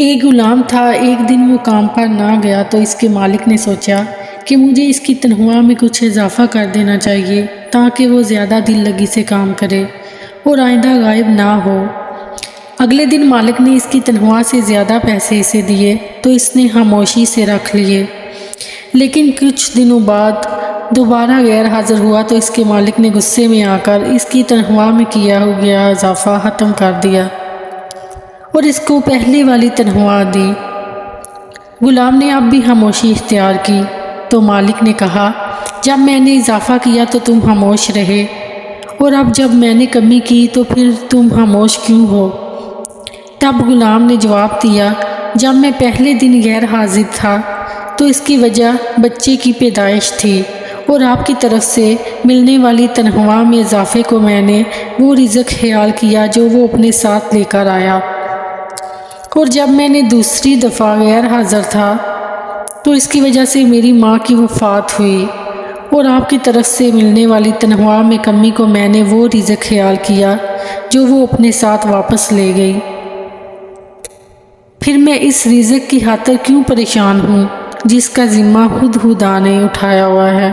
ایک غلام تھا، ایک دن وہ کام پر نہ گیا تو اس کے مالک نے سوچا کہ مجھے اس کی تنخواہ میں کچھ اضافہ کر دینا چاہیے تاکہ وہ زیادہ دل لگی سے کام کرے اور آئندہ غائب نہ ہو۔ اگلے دن مالک نے اس کی تنخواہ سے زیادہ پیسے اسے دیے تو اس نے خاموشی سے رکھ لیے، لیکن کچھ دنوں بعد دوبارہ غیر حاضر ہوا تو اس کے مالک نے غصے میں آ کر اس کی تنخواہ میں کیا گیا اضافہ ختم کر دیا اور اس کو پہلے والی تنخواہ دی۔ غلام نے اب بھی خاموشی اختیار کی تو مالک نے کہا، جب میں نے اضافہ کیا تو تم خاموش رہے، اور اب جب میں نے کمی کی تو پھر تم خاموش کیوں ہو؟ تب غلام نے جواب دیا، جب میں پہلے دن غیر حاضر تھا تو اس کی وجہ بچے کی پیدائش تھی، اور آپ کی طرف سے ملنے والی تنخواہ میں اضافے کو میں نے وہ رزق خیال کیا جو وہ اپنے ساتھ لے کر آیا، اور جب میں نے دوسری دفعہ غیر حاضر تھا تو اس کی وجہ سے میری ماں کی وفات ہوئی، اور آپ کی طرف سے ملنے والی تنخواہ میں کمی کو میں نے وہ رزق خیال کیا جو وہ اپنے ساتھ واپس لے گئی۔ پھر میں اس رزق کی خاطر کیوں پریشان ہوں جس کا ذمہ خود خدا نے اٹھایا ہوا ہے؟